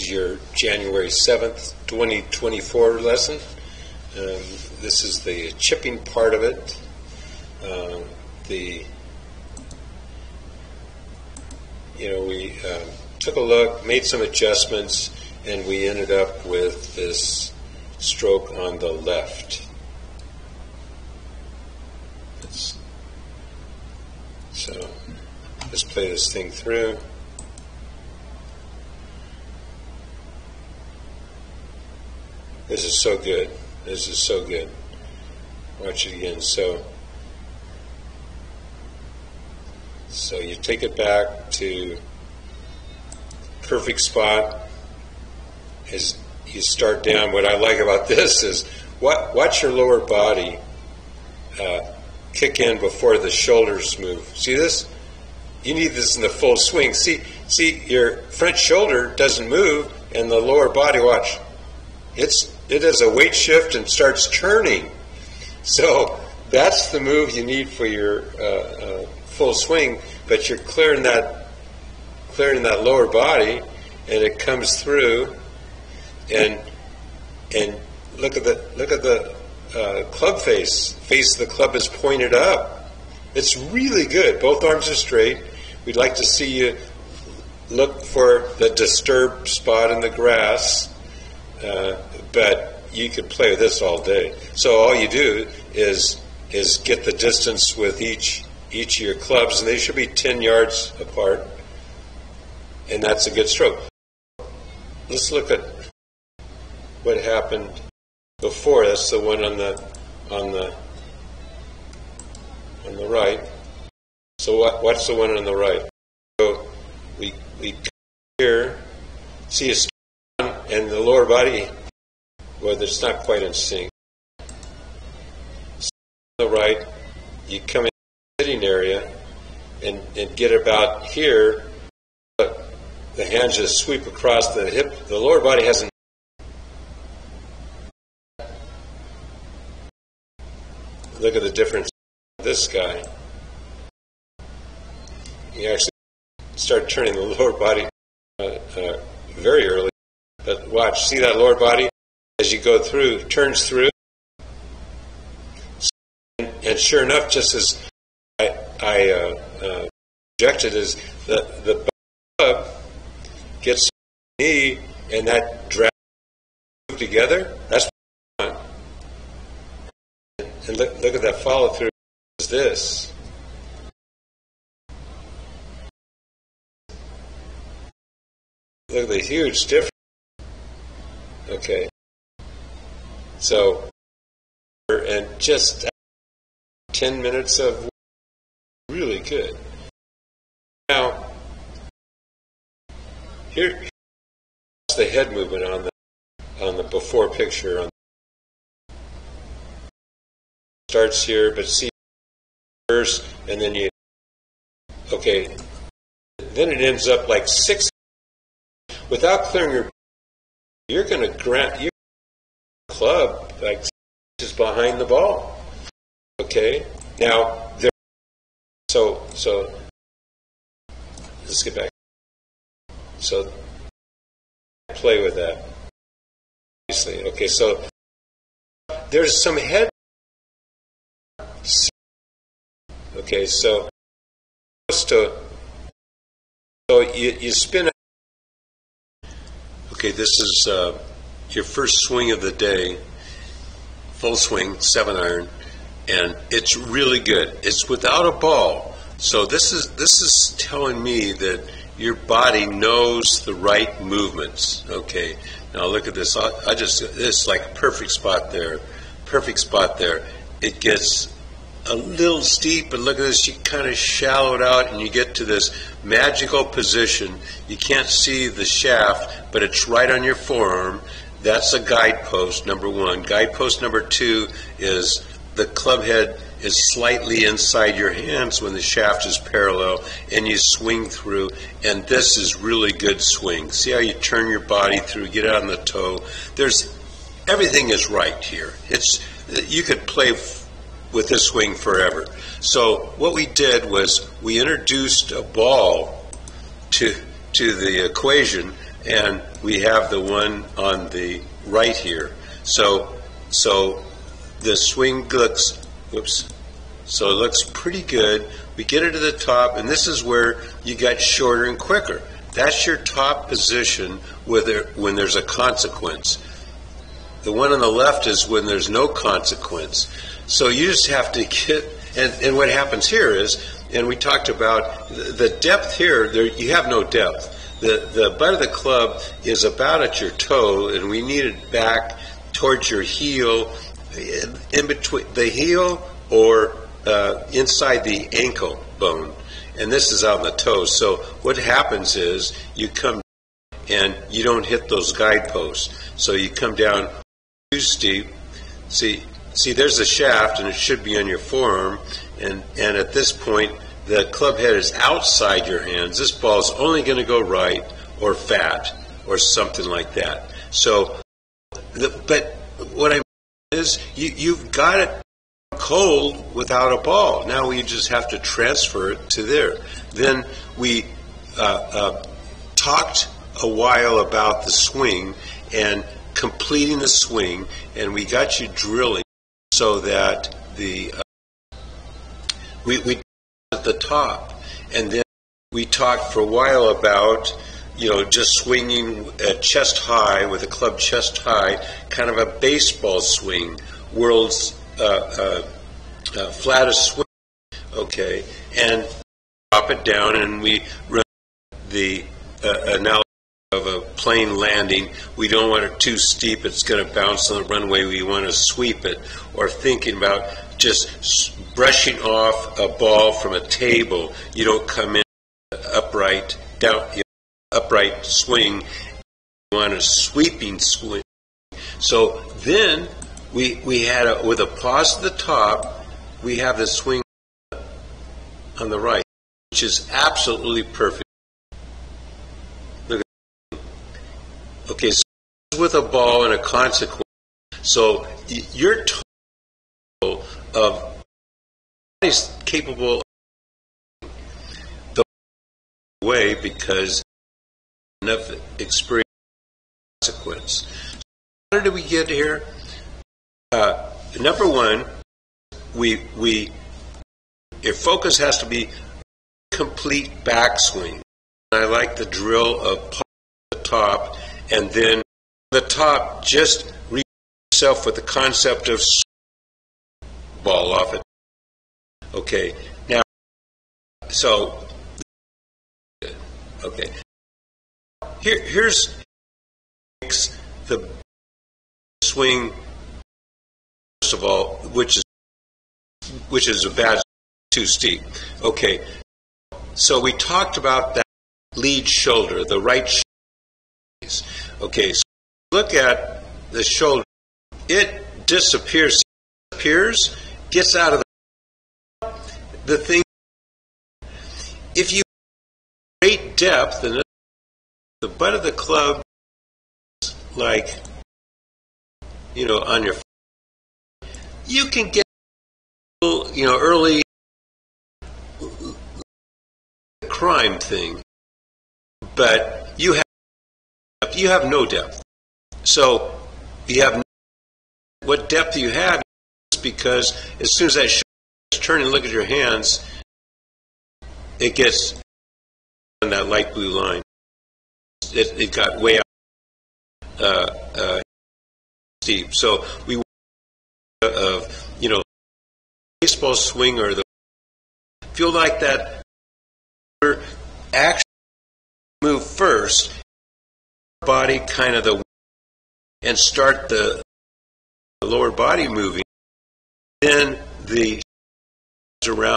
is your January 7th, 2024 lesson. This is the chipping part of it. We took a look, made some adjustments, and we ended up with this stroke on the left. So let's play this thing through. This is so good. This is so good. Watch it again. So you take it back to perfect spot. As you start down, what I like about this is watch your lower body kick in before the shoulders move. See this? You need this in the full swing. See, your front shoulder doesn't move, and the lower body, watch. It does a weight shift and starts turning. So that's the move you need for your full swing. But you're clearing that lower body, and it comes through. And look at the club face. Face of the club is pointed up. It's really good. Both arms are straight. We'd like to see you look for the disturbed spot in the grass, but you could play with this all day. So all you do is get the distance with each of your clubs, and they should be 10 yards apart, and that's a good stroke. Let's look at what happened before. That's the one on the right. So what's the one on the right? So we here see a strong and the lower body. Well, it's not quite in sync. So on the right, you come in the sitting area and get about here. But the hands just sweep across the hip. The lower body hasn't. Look at the difference. This guy, you actually start turning the lower body very early. But watch, see that lower body as you go through, turns through. And sure enough, just as I projected, is the club gets the knee and that drag together. That's fun. And look at that follow through. Is this? Look at the huge difference. Okay. So, and just 10 minutes of really good. Now, here's the head movement on the before picture. Starts here, but see first, and then then it ends up like 6. Without clearing you're going to grab your club like just behind the ball. Okay, now so let's get back. So play with that. Obviously, okay. So there's some head. Okay, so you spin. Okay, this is your first swing of the day, full swing, 7-iron, and it's really good. It's without a ball, so this is telling me that your body knows the right movements. Okay, now look at this. This is like a perfect spot there. Perfect spot there. It gets a little steep, but look at this, you kind of shallow it out and you get to this magical position. You can't see the shaft, but it's right on your forearm. That's a guidepost, number one. Guidepost number two is the club head is slightly inside your hands when the shaft is parallel, and you swing through, and this is really good swing. See how you turn your body through, get out on the toe. Everything is right here. You could play with this swing forever. So what we did was we introduced a ball to the equation, and we have the one on the right here. So the swing looks, whoops, so it looks pretty good. We get it to the top, and this is where you got shorter and quicker. That's your top position when there's a consequence. The one on the left is when there's no consequence. So you just have to get, and what happens here is, and we talked about the depth here, you have no depth. The butt of the club is about at your toe, and we need it back towards your heel, in between the heel or inside the ankle bone. And this is out in the toes. So what happens is you come and you don't hit those guideposts. So you come down too steep. See, there's the shaft, and it should be on your forearm. And at this point, the club head is outside your hands. This ball is only going to go right or fat or something like that. So, but what I mean is you've got it cold without a ball. Now we just have to transfer it to there. Then we talked a while about the swing and completing the swing, and we got you drilling so that we at the top, and then we talked for a while about just swinging at chest high with a club chest high, kind of a baseball swing, world's flattest swing. Okay, and drop it down, and we run the analogy of a plane landing. We don't want it too steep, it's going to bounce on the runway. We want to sweep it, or thinking about just brushing off a ball from a table. You don't come in upright, down, upright swing. You want a sweeping swing. So then we had with a pause at the top, we have the swing on the right, which is absolutely perfect. Look at, okay, so with a ball and a consequence. So you're total of is capable of the way because enough experience consequence. How did we get here? Number one, your focus has to be complete backswing. I like the drill of the top, and then the top just reach yourself with the concept of ball off it. Okay, now, so, okay, here's the swing, first of all, which is a bad, too steep. Okay, so we talked about that lead shoulder, the right shoulder. Okay, so look at the shoulder. It disappears, gets out of the thing. If you have great depth, and the butt of the club is like, on your, you can get, early crime thing, but you have no depth. So you have what depth you have is because as soon as that shoulder is turning, look at your hands, it gets on that light blue line. It got way out steep. So we baseball swing, or the feel like that actually move first, body kind of and start the lower body moving, then the around